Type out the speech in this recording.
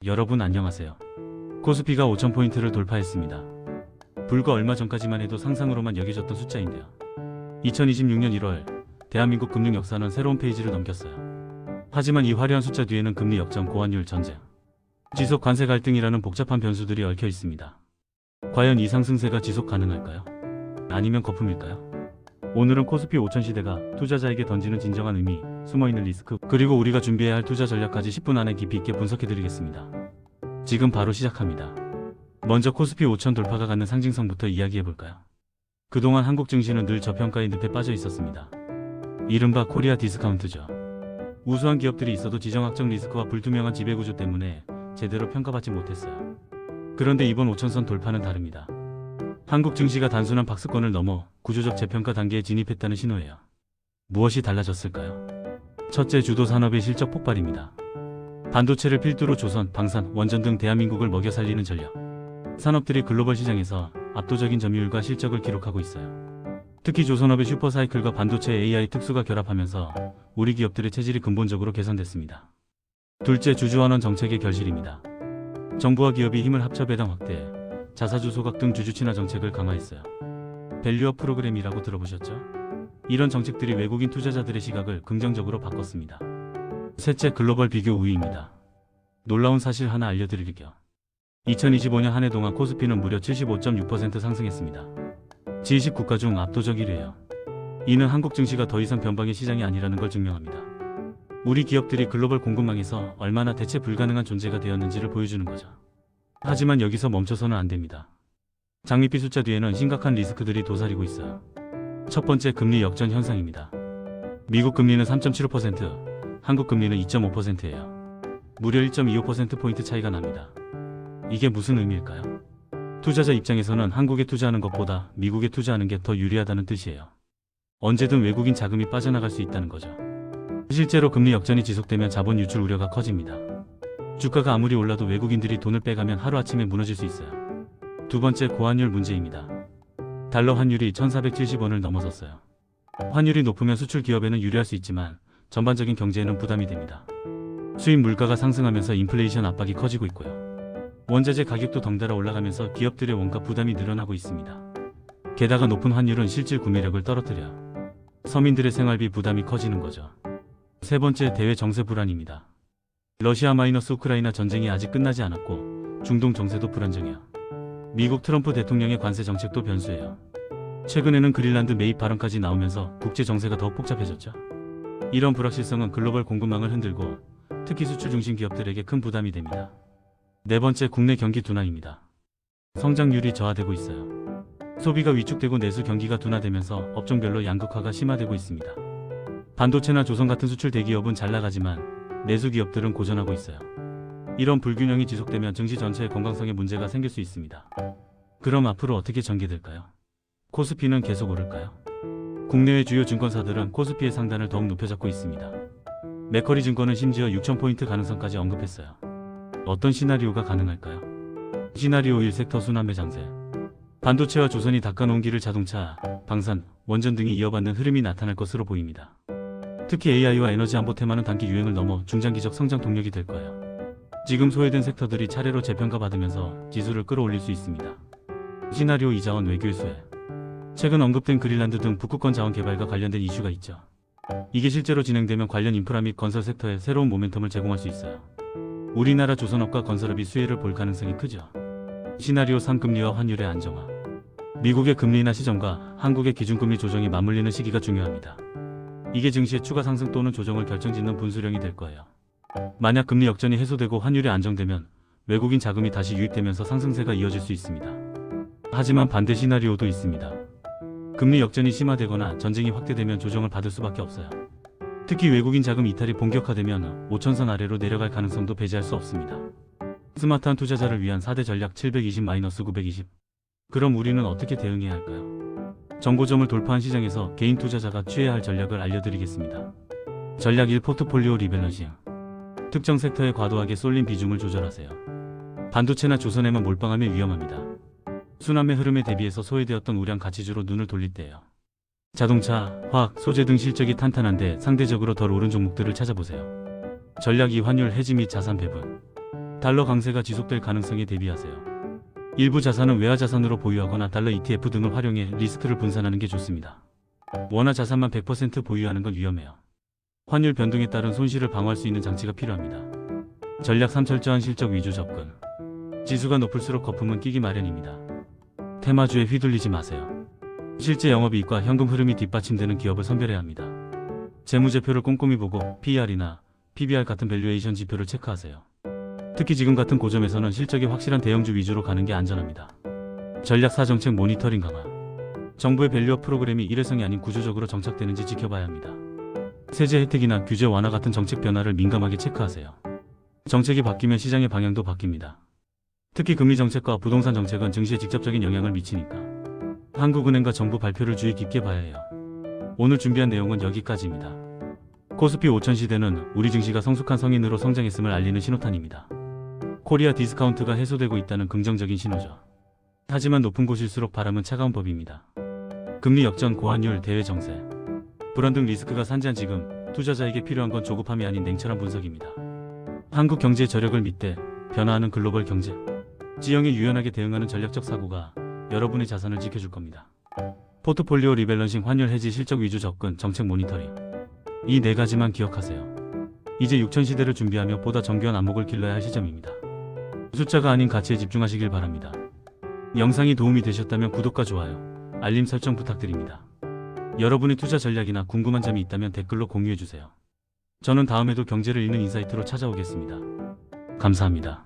여러분 안녕하세요. 코스피가 5,000포인트를 돌파했습니다. 불과 얼마 전까지만 해도 상상으로만 여겨졌던 숫자인데요. 2026년 1월 대한민국 금융 역사는 새로운 페이지를 넘겼어요. 하지만 이 화려한 숫자 뒤에는 금리 역전, 고환율 전쟁, 지속 관세 갈등이라는 복잡한 변수들이 얽혀 있습니다. 과연 이 상승세가 지속 가능할까요? 아니면 거품일까요? 오늘은 코스피 5,000 시대가 투자자에게 던지는 진정한 의미, 숨어있는 리스크, 그리고 우리가 준비해야 할 투자 전략까지 10분 안에 깊이 있게 분석해드리겠습니다. 지금 바로 시작합니다. 먼저 코스피 5,000 돌파가 갖는 상징성부터 이야기해볼까요? 그동안 한국 증시는 늘 저평가의 늪에 빠져 있었습니다. 이른바 코리아 디스카운트죠. 우수한 기업들이 있어도 지정학적 리스크와 불투명한 지배구조 때문에 제대로 평가받지 못했어요. 그런데 이번 5,000선 돌파는 다릅니다. 한국 증시가 단순한 박스권을 넘어 구조적 재평가 단계에 진입했다는 신호예요. 무엇이 달라졌을까요? 첫째, 주도 산업의 실적 폭발입니다. 반도체를 필두로 조선, 방산, 원전 등 대한민국을 먹여 살리는 전력 산업들이 글로벌 시장에서 압도적인 점유율과 실적을 기록하고 있어요. 특히 조선업의 슈퍼사이클과 반도체 AI 특수가 결합하면서 우리 기업들의 체질이 근본적으로 개선됐습니다. 둘째, 주주환원 정책의 결실입니다. 정부와 기업이 힘을 합쳐 배당 확대, 자사주 소각 등 주주 친화 정책을 강화했어요. 밸류업 프로그램이라고 들어보셨죠? 이런 정책들이 외국인 투자자들의 시각을 긍정적으로 바꿨습니다. 셋째, 글로벌 비교 우위입니다. 놀라운 사실 하나 알려드릴게요. 2025년 한 해 동안 코스피는 무려 75.6% 상승했습니다. G20 국가 중 압도적 1위예요. 이는 한국 증시가 더 이상 변방의 시장이 아니라는 걸 증명합니다. 우리 기업들이 글로벌 공급망에서 얼마나 대체 불가능한 존재가 되었는지를 보여주는 거죠. 하지만 여기서 멈춰서는 안 됩니다. 장밋빛 숫자 뒤에는 심각한 리스크들이 도사리고 있어요. 첫 번째, 금리 역전 현상입니다. 미국 금리는 3.75%, 한국 금리는 2.5%예요. 무려 1.25%포인트 차이가 납니다. 이게 무슨 의미일까요? 투자자 입장에서는 한국에 투자하는 것보다 미국에 투자하는 게 더 유리하다는 뜻이에요. 언제든 외국인 자금이 빠져나갈 수 있다는 거죠. 실제로 금리 역전이 지속되면 자본 유출 우려가 커집니다. 주가가 아무리 올라도 외국인들이 돈을 빼가면 하루아침에 무너질 수 있어요. 두 번째, 고환율 문제입니다. 달러 환율이 1,470원을 넘어섰어요. 환율이 높으면 수출 기업에는 유리할 수 있지만 전반적인 경제에는 부담이 됩니다. 수입 물가가 상승하면서 인플레이션 압박이 커지고 있고요. 원자재 가격도 덩달아 올라가면서 기업들의 원가 부담이 늘어나고 있습니다. 게다가 높은 환율은 실질 구매력을 떨어뜨려요. 서민들의 생활비 부담이 커지는 거죠. 세 번째, 대외 정세 불안입니다. 러시아 마이너스 우크라이나 전쟁이 아직 끝나지 않았고 중동 정세도 불안정해요. 미국 트럼프 대통령의 관세 정책도 변수예요. 최근에는 그린란드 매입 발언까지 나오면서 국제 정세가 더 복잡해졌죠. 이런 불확실성은 글로벌 공급망을 흔들고 특히 수출 중심 기업들에게 큰 부담이 됩니다. 네 번째, 국내 경기 둔화입니다. 성장률이 저하되고 있어요. 소비가 위축되고 내수 경기가 둔화되면서 업종별로 양극화가 심화되고 있습니다. 반도체나 조선 같은 수출 대기업은 잘 나가지만 내수 기업들은 고전하고 있어요. 이런 불균형이 지속되면 증시 전체의 건강성에 문제가 생길 수 있습니다. 그럼 앞으로 어떻게 전개될까요? 코스피는 계속 오를까요? 국내외 주요 증권사들은 코스피의 상단을 더욱 높여잡고 있습니다. 맥커리 증권은 심지어 6,000포인트 가능성까지 언급했어요. 어떤 시나리오가 가능할까요? 시나리오 1, 섹터 순환매 장세. 반도체와 조선이 닦아놓은 길을 자동차, 방산, 원전 등이 이어받는 흐름이 나타날 것으로 보입니다. 특히 AI와 에너지 안보 테마는 단기 유행을 넘어 중장기적 성장 동력이 될 거예요. 지금 소외된 섹터들이 차례로 재평가받으면서 지수를 끌어올릴 수 있습니다. 시나리오 2, 자원 외교의 수혜. 최근 언급된 그린란드 등 북극권 자원 개발과 관련된 이슈가 있죠. 이게 실제로 진행되면 관련 인프라 및 건설 섹터에 새로운 모멘텀을 제공할 수 있어요. 우리나라 조선업과 건설업이 수혜를 볼 가능성이 크죠. 시나리오 3, 금리와 환율의 안정화. 미국의 금리 인하 시점과 한국의 기준금리 조정이 맞물리는 시기가 중요합니다. 이게 증시의 추가 상승 또는 조정을 결정짓는 분수령이 될 거예요. 만약 금리 역전이 해소되고 환율이 안정되면 외국인 자금이 다시 유입되면서 상승세가 이어질 수 있습니다. 하지만 반대 시나리오도 있습니다. 금리 역전이 심화되거나 전쟁이 확대되면 조정을 받을 수밖에 없어요. 특히 외국인 자금 이탈이 본격화되면 5,000선 아래로 내려갈 가능성도 배제할 수 없습니다. 스마트한 투자자를 위한 4대 전략 720-920. 그럼 우리는 어떻게 대응해야 할까요? 정고점을 돌파한 시장에서 개인 투자자가 취해야 할 전략을 알려드리겠습니다. 전략 1, 포트폴리오 리밸런싱. 특정 섹터에 과도하게 쏠린 비중을 조절하세요. 반도체나 조선에만 몰빵하면 위험합니다. 순환매 흐름에 대비해서 소외되었던 우량 가치주로 눈을 돌릴 때예요. 자동차, 화학, 소재 등 실적이 탄탄한데 상대적으로 덜 오른 종목들을 찾아보세요. 전략 2, 환율 해지 및 자산 배분. 달러 강세가 지속될 가능성에 대비하세요. 일부 자산은 외화 자산으로 보유하거나 달러 ETF 등을 활용해 리스크를 분산하는 게 좋습니다. 원화 자산만 100% 보유하는 건 위험해요. 환율 변동에 따른 손실을 방어할 수 있는 장치가 필요합니다. 전략 3철저한 실적 위주 접근. 지수가 높을수록 거품은 끼기 마련입니다. 테마주에 휘둘리지 마세요. 실제 영업이익과 현금 흐름이 뒷받침되는 기업을 선별해야 합니다. 재무제표를 꼼꼼히 보고 PER이나 PBR 같은 밸류에이션 지표를 체크하세요. 특히 지금 같은 고점에서는 실적이 확실한 대형주 위주로 가는 게 안전합니다. 전략 4정책 모니터링 강화. 정부의 밸류업 프로그램이 일회성이 아닌 구조적으로 정착되는지 지켜봐야 합니다. 세제 혜택이나 규제 완화 같은 정책 변화를 민감하게 체크하세요. 정책이 바뀌면 시장의 방향도 바뀝니다. 특히 금리 정책과 부동산 정책은 증시에 직접적인 영향을 미치니까 한국은행과 정부 발표를 주의 깊게 봐야 해요. 오늘 준비한 내용은 여기까지입니다. 코스피 5000 시대는 우리 증시가 성숙한 성인으로 성장했음을 알리는 신호탄입니다. 코리아 디스카운트가 해소되고 있다는 긍정적인 신호죠. 하지만 높은 곳일수록 바람은 차가운 법입니다. 금리 역전, 고환율, 대외 정세, 불안 등 리스크가 산재한 지금 투자자에게 필요한 건 조급함이 아닌 냉철한 분석입니다. 한국 경제의 저력을 믿되 변화하는 글로벌 경제, 지형에 유연하게 대응하는 전략적 사고가 여러분의 자산을 지켜줄 겁니다. 포트폴리오 리밸런싱, 환율 해지, 실적 위주 접근, 정책 모니터링. 이 네 가지만 기억하세요. 이제 6000 시대를 준비하며 보다 정교한 안목을 길러야 할 시점입니다. 숫자가 아닌 가치에 집중하시길 바랍니다. 영상이 도움이 되셨다면 구독과 좋아요, 알림 설정 부탁드립니다. 여러분의 투자 전략이나 궁금한 점이 있다면 댓글로 공유해주세요. 저는 다음에도 경제를 읽는 인사이트로 찾아오겠습니다. 감사합니다.